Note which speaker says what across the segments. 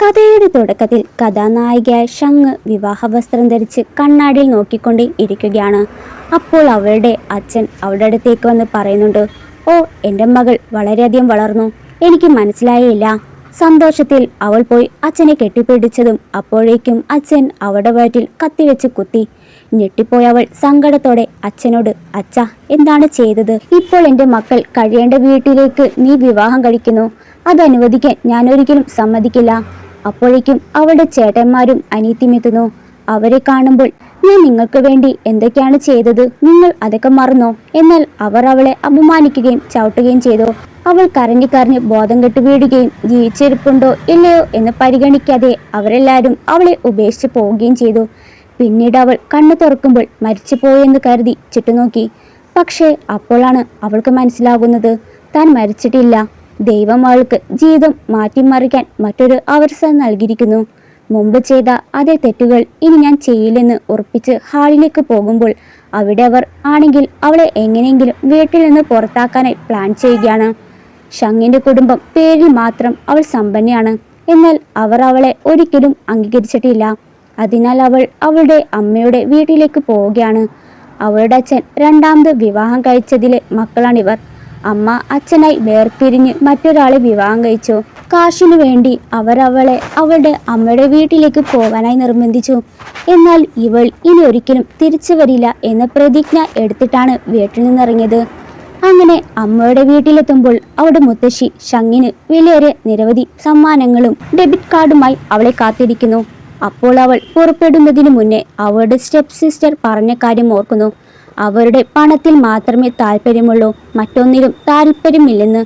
Speaker 1: കഥയുടെ തുടക്കത്തിൽ കഥാനായികയായ ഷങ് വിവാഹ വസ്ത്രം ധരിച്ച് കണ്ണാടിയിൽ നോക്കിക്കൊണ്ടേ ഇരിക്കുകയാണ്. അപ്പോൾ അവളുടെ അച്ഛൻ അവളുടെ അടുത്തേക്ക് വന്ന് പറയുന്നുണ്ട്, ഓ എൻ്റെ മകൾ വളരെയധികം വളർന്നു, എനിക്ക് മനസ്സിലായില്ല. സന്തോഷത്തിൽ അവൾ പോയി അച്ഛനെ കെട്ടിപ്പിടിച്ചതും അപ്പോഴേക്കും അച്ഛൻ അവളുടെ വയറ്റിൽ കത്തിവെച്ച് കുത്തി. ഞെട്ടിപ്പോയ അവൾ സങ്കടത്തോടെ അച്ഛനോട്, അച്ഛാ എന്താണ് ചെയ്തത്? ഇപ്പോൾ എൻ്റെ മക്കൾ കഴിയേണ്ട വീട്ടിലേക്ക് നീ വിവാഹം കഴിക്കുന്നു, അത് അനുവദിക്കാൻ ഞാൻ ഒരിക്കലും സമ്മതിക്കില്ല. അപ്പോഴേക്കും അവളുടെ ചേട്ടന്മാരും അനീത്തിയുമെത്തുന്നു. അവരെ കാണുമ്പോൾ, ഞാൻ നിങ്ങൾക്ക് വേണ്ടി എന്തൊക്കെയാണ് ചെയ്തത്, നിങ്ങൾ അതൊക്കെ മറന്നോ? എന്നാൽ അവർ അവളെ അപമാനിക്കുകയും ചവിട്ടുകയും ചെയ്തു. അവൾ കരഞ്ഞു കരഞ്ഞ് ബോധം കെട്ട് വീഴുകയും ജീവിച്ചിരിപ്പുണ്ടോ ഇല്ലയോ എന്ന് പരിഗണിക്കാതെ അവരെല്ലാവരും അവളെ ഉപേക്ഷിച്ച് പോവുകയും ചെയ്തു. പിന്നീട് അവൾ കണ്ണു തുറക്കുമ്പോൾ മരിച്ചു പോയെന്ന് കരുതി ചുറ്റുനോക്കി. പക്ഷേ അപ്പോഴാണ് അവൾക്ക് മനസ്സിലാകുന്നത്, താൻ മരിച്ചിട്ടില്ല. ദൈവം അവൾക്ക് ജീവിതം മാറ്റിമറിക്കാൻ മറ്റൊരു അവസരം നൽകിയിരിക്കുന്നു. മുമ്പ് ചെയ്ത അതേ തെറ്റുകൾ ഇനി ഞാൻ ചെയ്യില്ലെന്ന് ഉറപ്പിച്ച് ഹാളിലേക്ക് പോകുമ്പോൾ അവിടെ അവർ ആണെങ്കിൽ അവളെ എങ്ങനെയെങ്കിലും വീട്ടിൽ നിന്ന് പുറത്താക്കാനായി പ്ലാൻ ചെയ്യുകയാണ്. ഷങ്ങിന്റെ കുടുംബം പേരിൽ മാത്രം അവൾ സമ്പന്നയാണ്, എന്നാൽ അവർ അവളെ ഒരിക്കലും അംഗീകരിച്ചിട്ടില്ല. അതിനാൽ അവൾ അവളുടെ അമ്മയുടെ വീട്ടിലേക്ക് പോവുകയാണ്. അവളുടെ അച്ഛൻ രണ്ടാമത് വിവാഹം കഴിച്ചതിലെ മക്കളാണിവർ. അമ്മ അച്ഛനായി വേർപിരിഞ്ഞ് മറ്റൊരാളെ വിവാഹം കഴിച്ചു. കാശിനു വേണ്ടി അവരവളെ അവളുടെ അമ്മയുടെ വീട്ടിലേക്ക് പോകാനായി നിർബന്ധിച്ചു. എന്നാൽ ഇവൾ ഇനി ഒരിക്കലും തിരിച്ചു വരില്ല എന്ന പ്രതിജ്ഞ എടുത്തിട്ടാണ് വീട്ടിൽ നിന്നിറങ്ങിയത്. അങ്ങനെ അമ്മയുടെ വീട്ടിലെത്തുമ്പോൾ അവളുടെ മുത്തശ്ശി ഷങ്ങിന് വിലയേറിയ നിരവധി സമ്മാനങ്ങളും ഡെബിറ്റ് കാർഡുമായി അവളെ കാത്തിരിക്കുന്നു. അപ്പോൾ അവൾ പുറപ്പെടുന്നതിന് മുന്നേ അവളുടെ സ്റ്റെപ്പ് സിസ്റ്റർ പറഞ്ഞ കാര്യം ഓർക്കുന്നു. അവരുടെ പണത്തിൽ മാത്രമേ താല്പര്യമുള്ളൂ, മറ്റൊന്നിലും താല്പര്യമില്ലെന്ന്.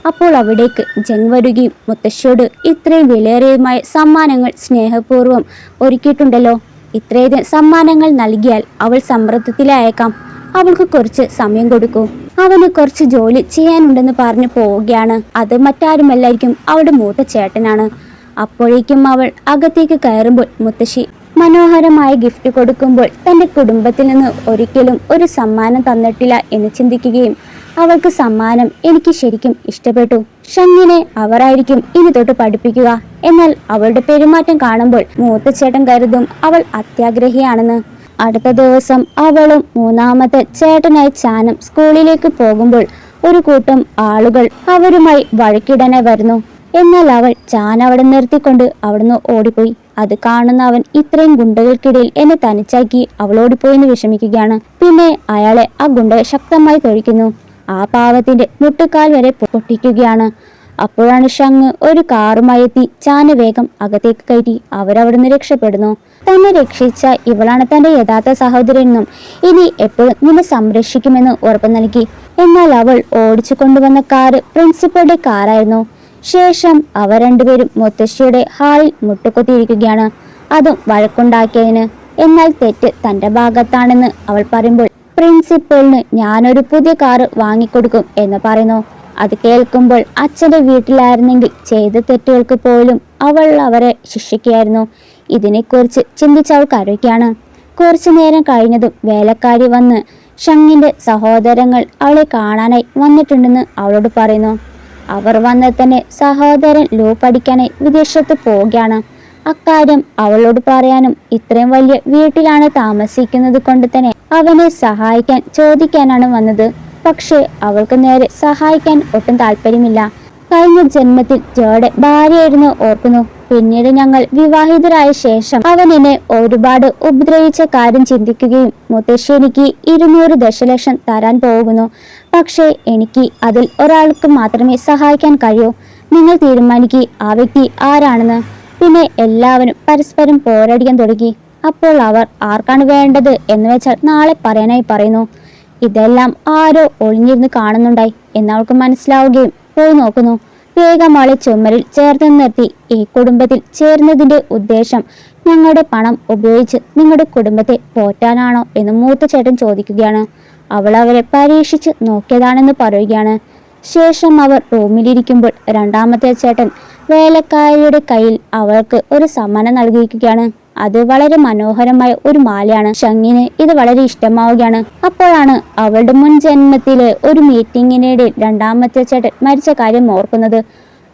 Speaker 1: അപ്പോൾ അവിടേക്ക് ജങ് വരികയും മുത്തശ്ശിയോട്, ഇത്രയും വിലയേറിയതുമായ സമ്മാനങ്ങൾ സ്നേഹപൂർവ്വം ഒരുക്കിയിട്ടുണ്ടല്ലോ, ഇത്രയധികം സമ്മാനങ്ങൾ നൽകിയാൽ അവൾ സമ്മർദ്ദത്തിലായേക്കാം, അവൾക്ക് കുറച്ച് സമയം കൊടുക്കൂ, അവന് കുറച്ച് ജോലി ചെയ്യാനുണ്ടെന്ന് പറഞ്ഞു പോവുകയാണ്. അത് മറ്റാരുമല്ലായിരിക്കും, അവളുടെ മൂത്ത ചേട്ടനാണ്. അപ്പോഴേക്കും അവൾ അകത്തേക്ക് കയറുമ്പോൾ മുത്തശ്ശി മനോഹരമായ ഗിഫ്റ്റ് കൊടുക്കുമ്പോൾ തൻ്റെ കുടുംബത്തിൽ നിന്ന് ഒരിക്കലും ഒരു സമ്മാനം തന്നിട്ടില്ല എന്ന് ചിന്തിക്കുകയും, അവൾക്ക് സമ്മാനം എനിക്ക് ശരിക്കും ഇഷ്ടപ്പെട്ടു, ഷങ്ങിനെ അവരായിരിക്കും ഇനി തൊട്ട് പഠിപ്പിക്കുക. എന്നാൽ അവളുടെ പെരുമാറ്റം കാണുമ്പോൾ മൂത്ത ചേട്ടൻ കരുതും അവൾ അത്യാഗ്രഹിയാണെന്ന്. അടുത്ത ദിവസം അവളും മൂന്നാമത്തെ ചേട്ടനായി ചാനും സ്കൂളിലേക്ക് പോകുമ്പോൾ ഒരു കൂട്ടം ആളുകൾ അവരുമായി വഴക്കിടാനായി വരുന്നു. എന്നാൽ അവൾ ചാൻ അവിടെ നിർത്തിക്കൊണ്ട് അവിടുന്ന് ഓടിപ്പോയി. അത് കാണുന്ന അവൻ, ഇത്രയും ഗുണ്ടകൾക്കിടയിൽ എന്നെ തനിച്ചാക്കി അവൾ ഓടിപ്പോയെന്ന് വിഷമിക്കുകയാണ്. പിന്നെ അയാളെ ആ ഗുണ്ടകൾ ശക്തമായി തൊഴിക്കുന്നു. ആ പാവത്തിന്റെ മുട്ടുകാൽ വരെ പൊട്ടിക്കുകയാണ്. അപ്പോഴാണ് ഷങ് ഒരു കാറുമായി എത്തി ചാന് വേഗം അകത്തേക്ക് കയറ്റി അവരവിടുന്ന് രക്ഷപ്പെടുന്നു. തന്നെ രക്ഷിച്ച ഇവളാണ് തന്റെ യഥാർത്ഥ സഹോദരനെന്നും ഇനി എപ്പോഴും നിന്നെ സംരക്ഷിക്കുമെന്ന് ഉറപ്പ് നൽകി. എന്നാൽ അവൾ ഓടിച്ചു കൊണ്ടുവന്ന കാറ് പ്രിൻസിപ്പളുടെ കാറായിരുന്നു. ശേഷം അവർ രണ്ടുപേരും മുത്തശ്ശിയുടെ ഹാളിൽ മുട്ടുകൊത്തിയിരിക്കുകയാണ്, അതും വഴക്കുണ്ടാക്കിയതിന്. എന്നാൽ തെറ്റ് തന്റെ ഭാഗത്താണെന്ന് അവൾ പറയുമ്പോൾ പ്രിൻസിപ്പളിന് ഞാനൊരു പുതിയ കാറ് വാങ്ങിക്കൊടുക്കും എന്ന് പറയുന്നു. അത് കേൾക്കുമ്പോൾ അച്ഛൻ്റെ വീട്ടിലായിരുന്നെങ്കിൽ ചെയ്ത തെറ്റുകൾക്ക് പോലും അവൾ അവരെ ശിക്ഷിക്കുകയായിരുന്നു. ഇതിനെക്കുറിച്ച് ചിന്തിച്ചവൾ കരയുകയാണ്. കുറച്ചു നേരം കഴിഞ്ഞതും വേലക്കാരി വന്ന് ഷങ്ങിന്റെ സഹോദരങ്ങൾ അവളെ കാണാനായി വന്നിട്ടുണ്ടെന്ന് അവളോട് പറയുന്നു. അവർ വന്ന് തന്നെ സഹോദരൻ ലോ പഠിക്കാനായി വിദേശത്ത് പോവുകയാണ്. അക്കാര്യം അവളോട് പറയാനും ഇത്രയും വലിയ വീട്ടിലാണ് താമസിക്കുന്നത് കൊണ്ട് തന്നെ അവനെ സഹായിക്കാൻ ചോദിക്കാനാണ് വന്നത്. പക്ഷേ അവൾക്ക് നേരെ സഹായിക്കാൻ ഒട്ടും താല്പര്യമില്ല. കഴിഞ്ഞ ജന്മത്തിൽ ജോയുടെ ഭാര്യയായിരുന്നു ഓർക്കുന്നു. പിന്നീട് ഞങ്ങൾ വിവാഹിതരായ ശേഷം അവൻ എന്നെ ഒരുപാട് ഉപദ്രവിച്ച കാര്യം ചിന്തിക്കുകയും, മുത്തശ്ശി എനിക്ക് 200 ദശലക്ഷം തരാൻ പോകുന്നു, പക്ഷേ എനിക്ക് അതിൽ ഒരാൾക്ക് മാത്രമേ സഹായിക്കാൻ കഴിയൂ. നിങ്ങൾ തീരുമാനിക്കുക ആ വ്യക്തി ആരാണെന്ന്. പിന്നെ എല്ലാവരും പരസ്പരം പോരടിക്കാൻ തുടങ്ങി. അപ്പോൾ അവർ ആർക്കാണ് വേണ്ടത് എന്ന് വെച്ചാൽ നാളെ പറയാനായി പറയുന്നു. ഇതെല്ലാം ആരോ ഒളിഞ്ഞിരുന്ന് കാണുന്നുണ്ടായി എന്നവൾക്ക് മനസ്സിലാവുകയും പോയി നോക്കുന്നു. വേഗം അവളെ ചുമരിൽ ചേർത്ത് നിർത്തി, ഈ കുടുംബത്തിൽ ചേർന്നതിന്റെ ഉദ്ദേശം ഞങ്ങളുടെ പണം ഉപയോഗിച്ച് നിങ്ങളുടെ കുടുംബത്തെ പോറ്റാനാണോ എന്ന് മൂത്ത ചേട്ടൻ ചോദിക്കുകയാണ്. അവൾ അവരെ പരീക്ഷിച്ച് നോക്കിയതാണെന്ന് പറയുകയാണ്. ശേഷം അവർ റൂമിലിരിക്കുമ്പോൾ രണ്ടാമത്തെ ചേട്ടൻ വേലക്കാരിയുടെ കയ്യിൽ അവൾക്ക് ഒരു സമ്മാനം നൽകിയിരിക്കുകയാണ്. അത് വളരെ മനോഹരമായ ഒരു മാലയാണ്. ഷങ്ങിന് ഇത് വളരെ ഇഷ്ടമാവുകയാണ്. അപ്പോഴാണ് അവളുടെ മുൻ ജന്മത്തിലെ ഒരു മീറ്റിങ്ങിനിടെ രണ്ടാമത്തെ ചേട്ടൻ മരിച്ച കാര്യം ഓർക്കുന്നത്.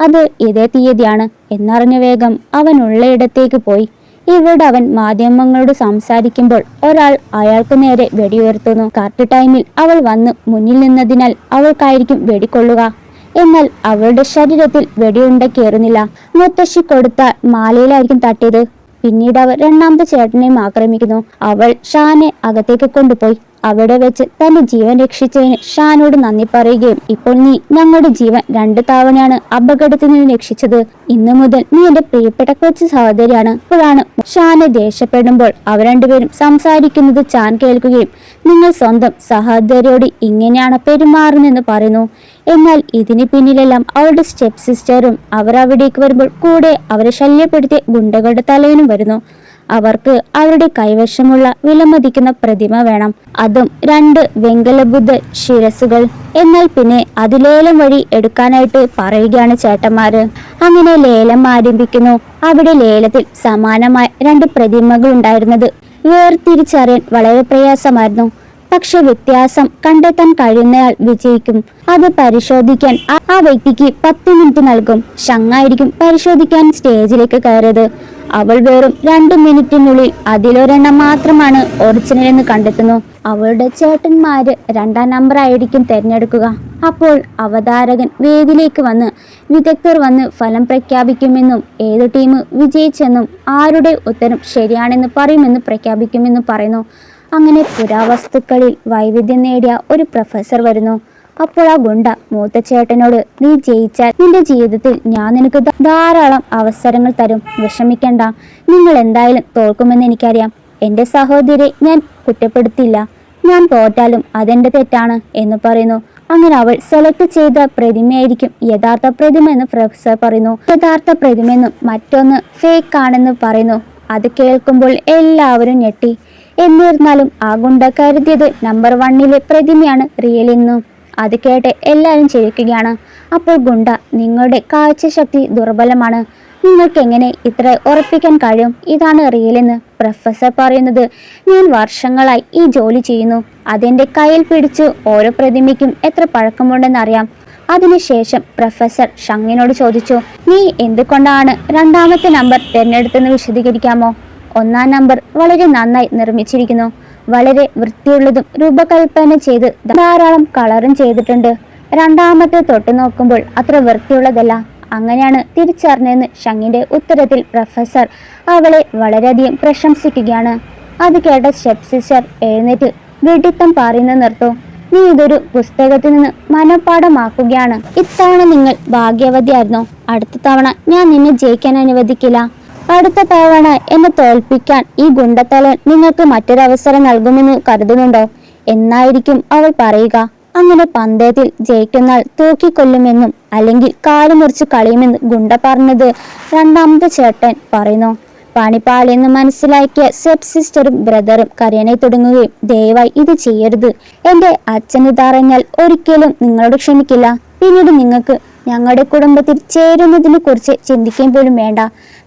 Speaker 1: അത് ഇതേ തീയതിയാണ് എന്നറിഞ്ഞ വേഗം അവൻ ഉള്ളയിടത്തേക്ക് പോയി. ഇവിടെ അവൻ മാധ്യമങ്ങളോട് സംസാരിക്കുമ്പോൾ ഒരാൾ അയാൾക്ക് നേരെ വെടിയുയർത്തുന്നു. കറക്റ്റ് ടൈമിൽ അവൾ വന്ന് മുന്നിൽ നിന്നതിനാൽ അവൾക്കായിരിക്കും വെടിക്കൊള്ളുക. എന്നാൽ അവളുടെ ശരീരത്തിൽ വെടിയുണ്ട കയറുന്നില്ല. മുത്തശ്ശി കൊടുത്ത മാലയിലായിരിക്കും തട്ടിയത്. പിന്നീട് അവർ രണ്ടാമത്തെ ചേട്ടനെയും ആക്രമിക്കുന്നു. അവൾ ഷാനെ അകത്തേക്ക് കൊണ്ടുപോയി അവിടെ വെച്ച് തന്റെ ജീവൻ രക്ഷിച്ചതിന് ഷാനോട് നന്ദി പറയുകയും, ഇപ്പോൾ നീ ഞങ്ങളുടെ ജീവൻ 2 തവണയാണ് അപകടത്തിൽ നിന്ന് രക്ഷിച്ചത്. ഇന്നു മുതൽ നീ എന്റെ പ്രിയപ്പെട്ട കൊച്ചു സഹോദരിയാണ്. ഇപ്പോഴാണ് ഷാനെ ദേഷ്യപ്പെടുമ്പോൾ അവർ രണ്ടുപേരും സംസാരിക്കുന്നത് ചാൻ കേൾക്കുകയും, നിങ്ങൾ സ്വന്തം സഹോദരിയോട് ഇങ്ങനെയാണ് പെരുമാറുന്നെന്ന് പറയുന്നു. എന്നാൽ ഇതിന് പിന്നിലെല്ലാം അവളുടെ സ്റ്റെപ്പ് സിസ്റ്ററും അവർ അവിടേക്ക് വരുമ്പോൾ കൂടെ അവരെ ശല്യപ്പെടുത്തിയ ഗുണ്ടകളുടെ തലവനും വരുന്നു. അവർക്ക് അവരുടെ കൈവശമുള്ള വിലമതിക്കുന്ന പ്രതിമ വേണം, അതും 2 വെങ്കല ബുദ്ധ ശിരസുകൾ. എന്നാൽ പിന്നെ അത് ലേലം വഴി എടുക്കാനായിട്ട് പറയുകയാണ് ചേട്ടന്മാര്. അങ്ങനെ ലേലം ആരംഭിക്കുന്നു. അവിടെ ലേലത്തിൽ സമാനമായ 2 പ്രതിമകൾ ഉണ്ടായിരുന്നത് വേർതിരിച്ചറിയാൻ വളരെ പ്രയാസമായിരുന്നു. പക്ഷെ വ്യത്യാസം കണ്ടെത്താൻ കഴിയുന്നയാൾ വിജയിക്കും. അത് പരിശോധിക്കാൻ ആ വ്യക്തിക്ക് 10 മിനിറ്റ് നൽകും. ഷങ്ങായിരിക്കും പരിശോധിക്കാൻ സ്റ്റേജിലേക്ക് കയറിയത്. അവൾ വെറും 2 മിനിറ്റിനുള്ളിൽ അതിലൊരെണ്ണം മാത്രമാണ് ഒറിജിനൽ എന്ന് കണ്ടെത്തുന്നു. അവളുടെ ചേട്ടന്മാര് 2ാം നമ്പർ ആയിരിക്കും തിരഞ്ഞെടുക്കുക. അപ്പോൾ അവതാരകൻ വേദിയിലേക്ക് വന്ന് വിദഗ്ധർ വന്ന് ഫലം പ്രഖ്യാപിക്കുമെന്നും ഏത് ടീം വിജയിച്ചെന്നും ആരുടെ ഉത്തരം ശരിയാണെന്ന് പറയുമെന്ന് പ്രഖ്യാപിക്കുമെന്ന് പറയുന്നു. അങ്ങനെ പുരാവസ്തുക്കളിൽ വൈവിധ്യം നേടിയ ഒരു പ്രൊഫസർ വരുന്നു. അപ്പോൾ ആ ഗുണ്ട മൂത്ത ചേട്ടനോട്, നീ ജയിച്ചാൽ നിന്റെ ജീവിതത്തിൽ ഞാൻ നിനക്ക് ധാരാളം അവസരങ്ങൾ തരും, വിഷമിക്കണ്ട, നിങ്ങൾ എന്തായാലും തോൽക്കുമെന്ന് എനിക്കറിയാം. എൻ്റെ സഹോദരിയെ ഞാൻ കുറ്റപ്പെടുത്തില്ല, ഞാൻ തോറ്റാലും അതെന്റെ തെറ്റാണ് എന്ന് പറയുന്നു. അങ്ങനെ അവൾ സെലക്ട് ചെയ്ത പ്രതിമയായിരിക്കും യഥാർത്ഥ പ്രതിമ എന്ന് പ്രൊഫസർ പറയുന്നു. യഥാർത്ഥ പ്രതിമയെന്നും മറ്റൊന്ന് ഫേക്ക് ആണെന്ന് പറയുന്നു. അത് കേൾക്കുമ്പോൾ എല്ലാവരും ഞെട്ടി. എന്നിരുന്നാലും ആ ഗുണ്ട കരുതിയത് നമ്പർ 1ലെ പ്രതിമയാണ് റിയൽ എന്നും. അത് കേട്ട് എല്ലാവരും ചിരിക്കുകയാണ്. അപ്പോൾ ഗുണ്ട, നിങ്ങളുടെ കാഴ്ചശക്തി ദുർബലമാണ്, നിങ്ങൾക്ക് എങ്ങനെ ഇത്ര ഉറപ്പിക്കാൻ കഴിയും ഇതാണ് റിയൽ എന്ന് പ്രൊഫസർ പറയുന്നത്? ഞാൻ വർഷങ്ങളായി ഈ ജോലി ചെയ്യുന്നു, അതെന്റെ കയ്യിൽ പിടിച്ച് ഓരോ പ്രതിമയ്ക്കും എത്ര പഴക്കമുണ്ടെന്നറിയാം. അതിനുശേഷം പ്രൊഫസർ ഷങ്ങിനോട് ചോദിച്ചു, നീ എന്തുകൊണ്ടാണ് 2ാമത്തെ നമ്പർ തിരഞ്ഞെടുത്തെന്ന് വിശദീകരിക്കാമോ? 1ാം നമ്പർ വളരെ നന്നായി നിർമ്മിച്ചിരിക്കുന്നു, വളരെ വൃത്തിയുള്ളതും രൂപകൽപ്പന ചെയ്ത് ധാരാളം കളറും ചെയ്തിട്ടുണ്ട്. 2ാമത്തെ തൊട്ട് നോക്കുമ്പോൾ അത്ര വൃത്തിയുള്ളതല്ല, അങ്ങനെയാണ് തിരിച്ചറിഞ്ഞതെന്ന് ഷങ്ങിന്റെ ഉത്തരത്തിൽ പ്രൊഫസർ അവളെ വളരെയധികം പ്രശംസിക്കുകയാണ്. അത് കേട്ട സ്റ്റെപ്പ് സിസ്റ്റർ എഴുന്നേറ്റ് വെടിത്തം പറയുന്നത് നിർത്തു. നീ ഇതൊരു പുസ്തകത്തിൽ നിന്ന് മനഃപ്പാഠമാക്കുകയാണ്. ഇത്തവണ നിങ്ങൾ ഭാഗ്യവതിയായിരുന്നു. അടുത്ത തവണ ഞാൻ നിന്നെ ജയിക്കാൻ അനുവദിക്കില്ല. അടുത്ത തവണ എന്നെ തോൽപ്പിക്കാൻ ഈ ഗുണ്ടത്തലൻ നിങ്ങൾക്ക് മറ്റൊരവസരം നൽകുമെന്ന് കരുതുന്നുണ്ടോ എന്നായിരിക്കും അവൾ പറയുക. അങ്ങനെ പന്തയത്തിൽ ജയിക്കുന്നാൾ തൂക്കിക്കൊല്ലുമെന്നും അല്ലെങ്കിൽ കാല് മുറിച്ച് കളയുമെന്ന് ഗുണ്ട പറഞ്ഞത് 2ാമത്തെ ചേട്ടൻ പറയുന്നു. പണിപ്പാളെന്ന് മനസ്സിലാക്കിയ സ്റ്റെപ്പ് സിസ്റ്ററും ബ്രദറും കരയാനായി തുടങ്ങുകയും, ദയവായി ഇത് ചെയ്യരുത്, എൻ്റെ അച്ഛൻ ഇതറിഞ്ഞാൽ ഒരിക്കലും നിങ്ങളോട് ക്ഷമിക്കില്ല. പിന്നീട് നിങ്ങൾക്ക് ഞങ്ങളുടെ കുടുംബത്തിൽ ചേരുന്നതിനെ കുറിച്ച് ചിന്തിക്കുകയും പോലും വേണ്ട.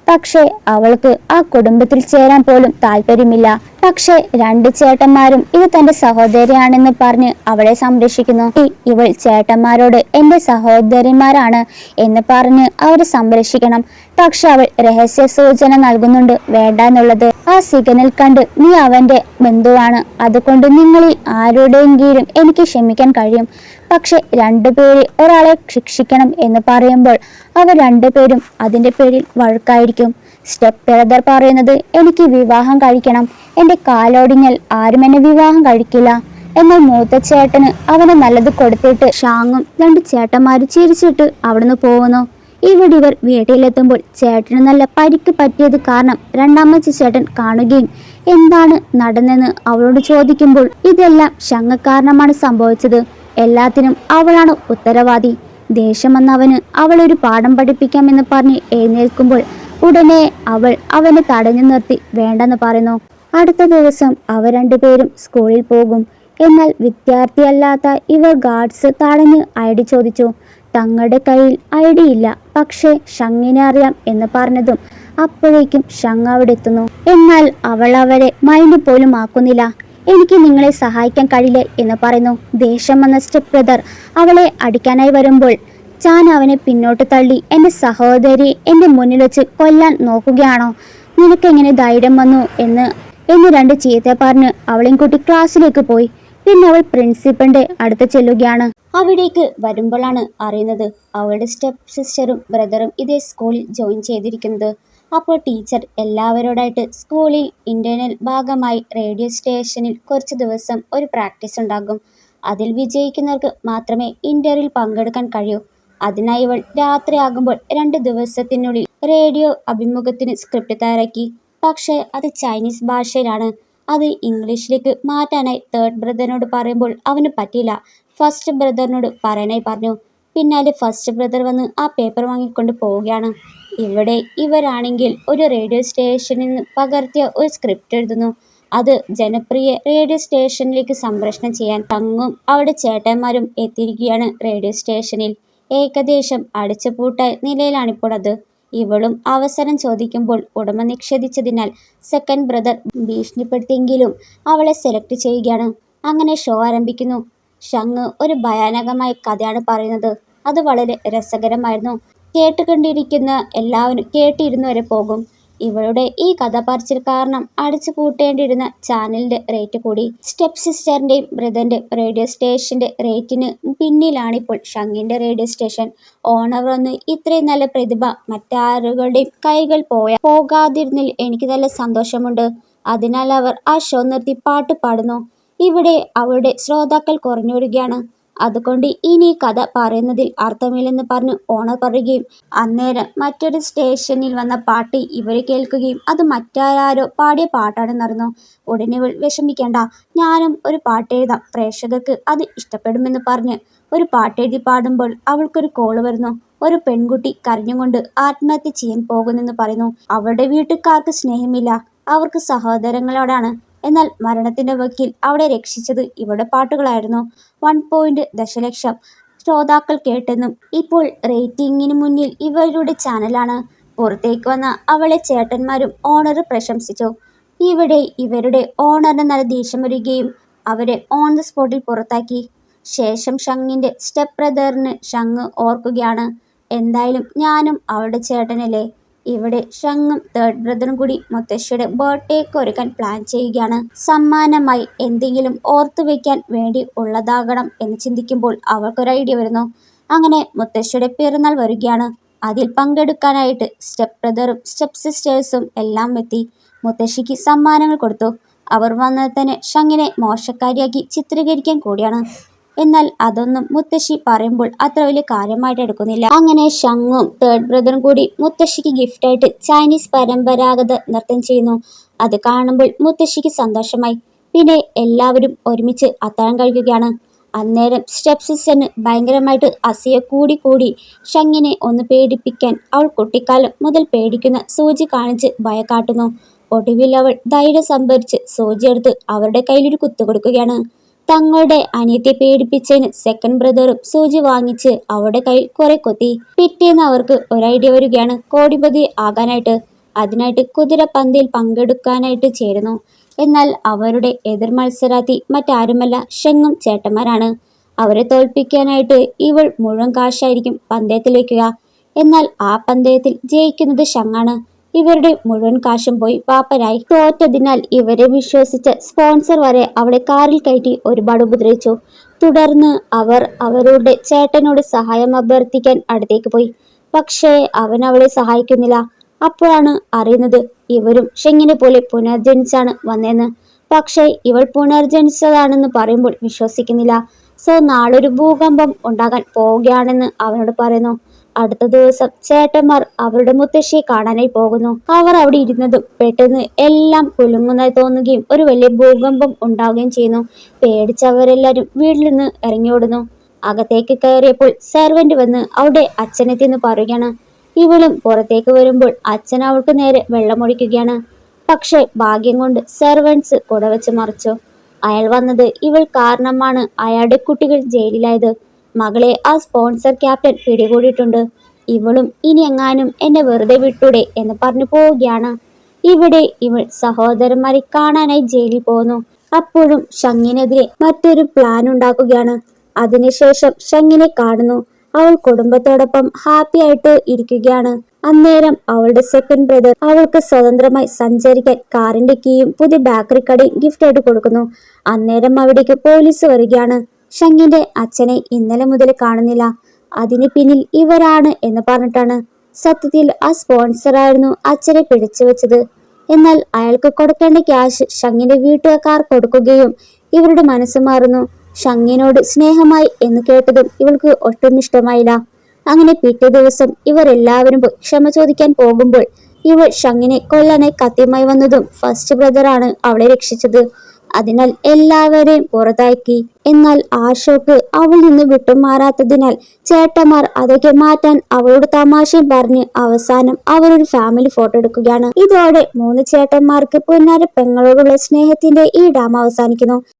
Speaker 1: പക്ഷേ അവൾക്ക് ആ കുടുംബത്തിൽ ചേരാൻ പോലും താല്പര്യമില്ല. പക്ഷെ 2 ചേട്ടന്മാരും ഇത് തന്റെ സഹോദരിയാണെന്ന് പറഞ്ഞ് അവളെ സംരക്ഷിക്കുന്നു. ഇവൾ ചേട്ടന്മാരോട് എന്റെ സഹോദരിമാരാണ് എന്ന് പറഞ്ഞ് അവരെ സംരക്ഷിക്കണം. പക്ഷെ അവൾ രഹസ്യ സൂചന നൽകുന്നുണ്ട് വേണ്ട എന്നുള്ളത്. ആ സിഗ്നൽ കണ്ട് നീ അവന്റെ ബന്ധുവാണ്, അതുകൊണ്ട് നിങ്ങളിൽ ആരുടെയെങ്കിലും എനിക്ക് ക്ഷമിക്കാൻ കഴിയും. പക്ഷെ 2 പേരിൽ ഒരാളെ ശിക്ഷിക്കണം എന്ന് പറയുമ്പോൾ അവർ 2 പേരും അതിന്റെ പേരിൽ വഴക്കായിരിക്കും. സ്റ്റെപ്പ് ബ്രദർ പറയുന്നത്, എനിക്ക് വിവാഹം കഴിക്കണം, എൻ്റെ കാലോടിഞ്ഞാൽ ആരും എന്നെ വിവാഹം കഴിക്കില്ല. എന്നാൽ മൂത്ത ചേട്ടന് അവന് നല്ലത് കൊടുത്തിട്ട് ഷാങ്ങും 2 ചേട്ടന്മാരും ചിരിച്ചിട്ട് അവിടുന്ന് പോകുന്നു. ഇവിടെ ഇവർ വീട്ടിലെത്തുമ്പോൾ ചേട്ടന് നല്ല പരിക്ക് പറ്റിയത് കാരണം 2ാമത്തെ ചേട്ടൻ കാണുകയും എന്താണ് നടന്നെന്ന് അവളോട് ചോദിക്കുമ്പോൾ ഇതെല്ലാം ഷങ്ങ കാരണമാണ് സംഭവിച്ചത്, എല്ലാത്തിനും അവളാണ് ഉത്തരവാദി. ദേഷ്യം വന്നവന് അവളൊരു പാഠം പഠിപ്പിക്കാമെന്ന് പറഞ്ഞ് എഴുന്നേൽക്കുമ്പോൾ ഉടനെ അവൾ അവനെ തടഞ്ഞു നിർത്തി വേണ്ടെന്ന് പറയുന്നു. അടുത്ത ദിവസം അവർ 2 പേരും സ്കൂളിൽ പോകും. എന്നാൽ വിദ്യാർത്ഥിയല്ലാത്ത ഇവർ ഗാർഡ്സ് തടഞ്ഞ് ഐഡി ചോദിച്ചു. തങ്ങളുടെ കയ്യിൽ ഐഡി ഇല്ല, പക്ഷേ ഷങ്ങിനെ അറിയാം എന്ന് പറഞ്ഞതും അപ്പോഴേക്കും ഷങ് അവിടെ എത്തുന്നു. എന്നാൽ അവൾ അവരെ മൈൻഡ് പോലും ആക്കുന്നില്ല. എനിക്ക് നിങ്ങളെ സഹായിക്കാൻ കഴിയില്ല എന്ന് പറയുന്നു. ദേഷ്യം വന്ന സ്റ്റെപ്പ് ബ്രദർ അവളെ അടിക്കാനായി വരുമ്പോൾ ചാൻ അവനെ പിന്നോട്ട് തള്ളി. എന്റെ സഹോദരി എന്റെ മുന്നിൽ വെച്ച് കൊല്ലാൻ നോക്കുകയാണോ? നിനക്കെങ്ങനെ ധൈര്യം വന്നു എന്ന് രണ്ട് ചീത്ത പറഞ്ഞ് അവളെയും കൂട്ടി ക്ലാസ്സിലേക്ക് പോയി. പിന്നെ അവൾ പ്രിൻസിപ്പലിന്റെ അടുത്ത് ചെല്ലുകയാണ്. അവിടേക്ക് വരുമ്പോഴാണ് അറിയുന്നത് അവളുടെ സ്റ്റെപ്പ് സിസ്റ്ററും ബ്രദറും ഇതേ സ്കൂളിൽ ജോയിൻ ചെയ്തിരിക്കുന്നത്. അപ്പോൾ ടീച്ചർ എല്ലാവരോടായിട്ട് സ്കൂളിൽ ഇന്റേണൽ ഭാഗമായി റേഡിയോ സ്റ്റേഷനിൽ കുറച്ച് ദിവസം ഒരു പ്രാക്ടീസ് ഉണ്ടാകും. അതിൽ വിജയിക്കുന്നവർക്ക് മാത്രമേ ഇന്റർവ്യൂവിൽ പങ്കെടുക്കാൻ കഴിയൂ. അതിനായി ഇവൾ രാത്രിയാകുമ്പോൾ 2 ദിവസത്തിനുള്ളിൽ റേഡിയോ അഭിമുഖത്തിന് സ്ക്രിപ്റ്റ് തയ്യാറാക്കി. പക്ഷേ അത് ചൈനീസ് ഭാഷയിലാണ്. അത് ഇംഗ്ലീഷിലേക്ക് മാറ്റാനായി തേർഡ് ബ്രദറിനോട് പറയുമ്പോൾ അവന് പറ്റിയില്ല. ഫസ്റ്റ് ബ്രദറിനോട് പറയാനായി പറഞ്ഞു. പിന്നാലെ ഫസ്റ്റ് ബ്രദർ വന്ന് ആ പേപ്പർ വാങ്ങിക്കൊണ്ട് പോവുകയാണ്. ഇവിടെ ഇവരാണെങ്കിൽ ഒരു റേഡിയോ സ്റ്റേഷനിൽ നിന്ന് പകർത്തിയ ഒരു സ്ക്രിപ്റ്റ് എഴുതുന്നു. അത് ജനപ്രിയ റേഡിയോ സ്റ്റേഷനിലേക്ക് സംപ്രേഷണം ചെയ്യാൻ തങ്ങും അവരുടെ ചേട്ടന്മാരും എത്തിയിരിക്കുകയാണ്. റേഡിയോ സ്റ്റേഷനിൽ ഏകദേശം അടച്ചുപൂട്ടായ നിലയിലാണിപ്പോൾ അത്. ഇവളും അവസരം ചോദിക്കുമ്പോൾ ഉടമ നിഷേധിച്ചതിനാൽ സെക്കൻഡ് ബ്രദർ ഭീഷണിപ്പെടുത്തിയെങ്കിലും അവളെ സെലക്ട് ചെയ്യുകയാണ്. അങ്ങനെ ഷോ ആരംഭിക്കുന്നു. ഷങ് ഒരു ഭയാനകമായ കഥയാണ് പറയുന്നത്. അത് വളരെ രസകരമായിരുന്നു. കേട്ടുകൊണ്ടിരിക്കുന്ന എല്ലാവരും കേട്ടിരുന്നു വരെ പോകും. ഇവളുടെ ഈ കഥ പറച്ചിൽ കാരണം അടിച്ചു പൂട്ടേണ്ടിയിരുന്ന ചാനലിന്റെ റേറ്റ് കൂടി. സ്റ്റെപ്പ് സിസ്റ്ററിന്റെയും ബ്രദറിന്റെയും റേഡിയോ സ്റ്റേഷന്റെ റേറ്റിന് പിന്നിലാണിപ്പോൾ ഷങ്ങിന്റെ റേഡിയോ സ്റ്റേഷൻ. ഓണർ വന്ന് ഇത്രയും നല്ല പ്രതിഭ മറ്റാരുകളുടെയും കൈകൾ പോകാതിരുന്നതിൽ എനിക്ക് നല്ല സന്തോഷമുണ്ട്. അതിനാൽ അവർ ആ ഷോ നിർത്തി പാട്ട് പാടുന്നു. ഇവിടെ അവളുടെ ശ്രോതാക്കൾ കുറഞ്ഞു വരികയാണ്. അതുകൊണ്ട് ഇനി കഥ പറയുന്നതിൽ അർത്ഥമില്ലെന്ന് പറഞ്ഞ് ഓണർ പറയുകയും അന്നേരം മറ്റൊരു സ്റ്റേഷനിൽ വന്ന പാട്ട് ഇവർ കേൾക്കുകയും അത് മറ്റാരോ പാടിയ പാട്ടാണെന്നറിഞ്ഞു. ഉടനെ വിഷമിക്കേണ്ട, ഞാനും ഒരു പാട്ട് എഴുതാം, പ്രേക്ഷകർക്ക് അത് ഇഷ്ടപ്പെടുമെന്ന് പറഞ്ഞ് ഒരു പാട്ടെഴുതി പാടുമ്പോൾ അവൾക്കൊരു കോള് വരുന്നു. ഒരു പെൺകുട്ടി കരഞ്ഞുകൊണ്ട് ആത്മഹത്യ ചെയ്യാൻ പോകുന്നെന്ന് പറയുന്നു. അവളുടെ വീട്ടുകാർക്ക് സ്നേഹമില്ല, അവർക്ക് സഹോദരങ്ങളോടാണ്. എന്നാൽ മരണത്തിന്റെ വക്കീൽ അവളെ രക്ഷിച്ചത് ഇവളുടെ പാട്ടുകളായിരുന്നു. 1 ദശലക്ഷം ശ്രോതാക്കൾ കേട്ടെന്നും ഇപ്പോൾ റേറ്റിംഗിന് മുന്നിൽ ഇവരുടെ ചാനലാണ്. പുറത്തേക്ക് വന്ന അവളെ ചേട്ടന്മാരും ഓണർ പ്രശംസിച്ചു. ഇവിടെ ഇവരുടെ ഓണറിന് നല്ല ദേഷ്യം വരികയും അവരെ ഓൺ ദ സ്പോട്ടിൽ പുറത്താക്കി. ശേഷം ഷങ്ങിന്റെ സ്റ്റെപ്പ് ബ്രദറിന് ഷങ് ഓർക്കുകയാണ്, എന്തായാലും ഞാനും അവളുടെ ചേട്ടനല്ലേ. ഇവിടെ ഷങ്ങും തേർഡ് ബ്രദറും കൂടി മുത്തശ്ശിയുടെ ബർത്ത്ഡേക്ക് ഒരുക്കാൻ പ്ലാൻ ചെയ്യുകയാണ്. സമ്മാനമായി എന്തെങ്കിലും ഓർത്തു വെക്കാൻ വേണ്ടി ഉള്ളതാകണം എന്ന് ചിന്തിക്കുമ്പോൾ അവൾക്കൊരു ഐഡിയ വരുന്നു. അങ്ങനെ മുത്തശ്ശിയുടെ പിറന്നാൾ വരികയാണ്. അതിൽ പങ്കെടുക്കാനായിട്ട് സ്റ്റെപ്പ് ബ്രദറും സ്റ്റെപ്പ് സിസ്റ്റേഴ്സും എല്ലാം എത്തി. മുത്തശ്ശിക്ക് സമ്മാനങ്ങൾ കൊടുത്തു. അവർ വന്നത് തന്നെ ഷങ്ങിനെ മോശക്കാരിയാക്കി ചിത്രീകരിക്കാൻ കൂടിയാണ്. എന്നാൽ അതൊന്നും മുത്തശ്ശി പറയുമ്പോൾ അത്ര വലിയ കാര്യമായിട്ട് എടുക്കുന്നില്ല. അങ്ങനെ ഷങ്ങും തേർഡ് ബ്രദറും കൂടി മുത്തശ്ശിക്ക് ഗിഫ്റ്റായിട്ട് ചൈനീസ് പരമ്പരാഗത നൃത്തം ചെയ്യുന്നു. അത് കാണുമ്പോൾ മുത്തശ്ശിക്ക് സന്തോഷമായി. പിന്നെ എല്ലാവരും ഒരുമിച്ച് അത്താഴം കഴിക്കുകയാണ്. അന്നേരം സ്റ്റെപ്പ് സിസ്റ്ററിന് ഭയങ്കരമായിട്ട് അസൂയ കൂടി ഷങ്ങിനെ ഒന്ന് പേടിപ്പിക്കാൻ അവൾ കുട്ടിക്കാലം മുതൽ പേടിക്കുന്ന സൂചി കാണിച്ച് ഭയക്കാട്ടുന്നു. ഒടുവിൽ അവൾ ധൈര്യം സംഭരിച്ച് സൂചി എടുത്ത് അവരുടെ കയ്യിലൊരു കുത്തു കൊടുക്കുകയാണ്. തങ്ങളുടെ അനിയത്തെ പേടിപ്പിച്ചതിന് സെക്കൻഡ് ബ്രദറും സൂചി വാങ്ങിച്ച് അവരുടെ കയ്യിൽ കുറെ കൊത്തി. പിറ്റേന്ന് അവർക്ക് ഒരു ഐഡിയ വരികയാണ് കോടിപതി ആകാനായിട്ട്. അതിനായിട്ട് കുതിരപ്പന്തയിൽ പങ്കെടുക്കാനായിട്ട് ചേരുന്നു. എന്നാൽ അവരുടെ എതിർ മത്സരാർത്ഥി മറ്റാരുമല്ല, ഷെങ്ങും ചേട്ടന്മാരാണ്. അവരെ തോൽപ്പിക്കാനായിട്ട് ഇവൾ മുഴുവൻ കാശായിരിക്കും പന്തയത്തിൽ വയ്ക്കുക. എന്നാൽ ആ പന്തയത്തിൽ ജയിക്കുന്നത് ഷങ്ങാണ്. ഇവരുടെ മുഴുവൻ കാശും പോയി പാപ്പരായി. തോറ്റതിനാൽ ഇവരെ വിശ്വസിച്ച സ്പോൺസർ വരെ അവളെ കാറിൽ കയറ്റി ഒരുപാട് ഉപദ്രവിച്ചു. തുടർന്ന് അവർ അവരുടെ ചേട്ടനോട് സഹായം അഭ്യർത്ഥിക്കാൻ അടുത്തേക്ക് പോയി. പക്ഷേ അവൻ അവളെ സഹായിക്കുന്നില്ല. അപ്പോഴാണ് അറിയുന്നത് ഇവരും ഷെങ്ങിനെ പോലെ പുനർജനിച്ചാണ് വന്നതെന്ന്. പക്ഷേ ഇവൾ പുനർജനിച്ചതാണെന്ന് പറയുമ്പോൾ വിശ്വസിക്കുന്നില്ല. സോ നാളൊരു ഭൂകമ്പം ഉണ്ടാകാൻ പോവുകയാണെന്ന് അവനോട് പറയുന്നു. അടുത്ത ദിവസം ചേട്ടന്മാർ അവരുടെ മുത്തശ്ശിയെ കാണാനായി പോകുന്നു. അവർ അവിടെ ഇരുന്നതും പെട്ടെന്ന് എല്ലാം കുലുങ്ങുന്നതായി തോന്നുകയും ഒരു വലിയ ഭൂകമ്പം ഉണ്ടാവുകയും ചെയ്യുന്നു. പേടിച്ചവരെല്ലാരും വീട്ടിൽ നിന്ന് ഇറങ്ങിയോടുന്നു. അകത്തേക്ക് കയറിയപ്പോൾ സെർവന്റ് വന്ന് അവിടെ അച്ഛനെത്തിന്ന് പറയുകയാണ്. ഇവളും പുറത്തേക്ക് വരുമ്പോൾ അച്ഛൻ അവൾക്ക് നേരെ വെള്ളമൊഴിക്കുകയാണ്. പക്ഷെ ഭാഗ്യം കൊണ്ട് സെർവൻസ് കുടവെച്ച് മറിച്ചു. അയാൾ വന്നത് ഇവൾ കാരണമാണ് അയാളുടെ കുട്ടികൾ ജയിലിലായത്. മകളെ ആ സ്പോൺസർ ക്യാപ്റ്റൻ പിടികൂടിയിട്ടുണ്ട്. ഇവളും ഇനി എങ്ങാനും എന്നെ വെറുതെ വിട്ടൂടെ എന്ന് പറഞ്ഞു പോവുകയാണ്. ഇവിടെ ഇവൾ സഹോദരന്മാരെ കാണാനായി ജയിലിൽ പോകുന്നു. അപ്പോഴും ഷങ്ങിനെതിരെ മറ്റൊരു പ്ലാൻ ഉണ്ടാക്കുകയാണ്. അതിനുശേഷം ഷങ്ങിനെ കാണുന്നു. അവൾ കുടുംബത്തോടൊപ്പം ഹാപ്പി ആയിട്ട് ഇരിക്കുകയാണ്. അന്നേരം അവളുടെ സെക്കൻഡ് ബ്രദർ അവൾക്ക് സ്വതന്ത്രമായി സഞ്ചരിക്കാൻ കാറിന്റെ കീയും പുതിയ ബേക്കറി കടയും ഗിഫ്റ്റ് ആയിട്ട് കൊടുക്കുന്നു. അന്നേരം അവിടേക്ക് പോലീസ് വരികയാണ്. ഷങ്ങിന്റെ അച്ഛനെ ഇന്നലെ മുതൽ കാണുന്നില്ല, അതിന് പിന്നിൽ ഇവരാണ് എന്ന് പറഞ്ഞിട്ടാണ്. സത്യത്തിൽ ആ സ്പോൺസർ ആയിരുന്നു അച്ഛനെ പിടിച്ചു വെച്ചത്. എന്നാൽ അയാൾക്ക് കൊടുക്കേണ്ട ക്യാഷ് ഷങ്ങിന്റെ വീട്ടുകാർ കൊടുക്കുകയും ഇവരുടെ മനസ്സ് മാറുന്നു. ഷങ്ങിനോട് സ്നേഹമായി എന്ന് കേട്ടതും ഇവൾക്ക് ഒട്ടും ഇഷ്ടമായില്ല. അങ്ങനെ പിറ്റേ ദിവസം ഇവർ എല്ലാവരും പോയി ക്ഷമ ചോദിക്കാൻ പോകുമ്പോൾ ഇവൾ ഷങ്ങിനെ കൊല്ലാനായി കത്തിയുമായി വന്നതും ഫസ്റ്റ് ബ്രദറാണ് അവളെ രക്ഷിച്ചത്. അതിനാൽ എല്ലാവരെയും പുറത്താക്കി. എന്നാൽ ആശോക്ക് അവൾ നിന്ന് വിട്ടുമാറാത്തതിനാൽ ചേട്ടന്മാർ അതൊക്കെ മാറ്റാൻ അവളോട് തമാശയും പറഞ്ഞ് അവസാനം അവരൊരു ഫാമിലി ഫോട്ടോ എടുക്കുകയാണ്. ഇതോടെ മൂന്ന് ചേട്ടന്മാർക്ക് പൊന്നാര പെങ്ങളോടുള്ള സ്നേഹത്തിന്റെ ഈ ഡ്രാമ അവസാനിക്കുന്നു.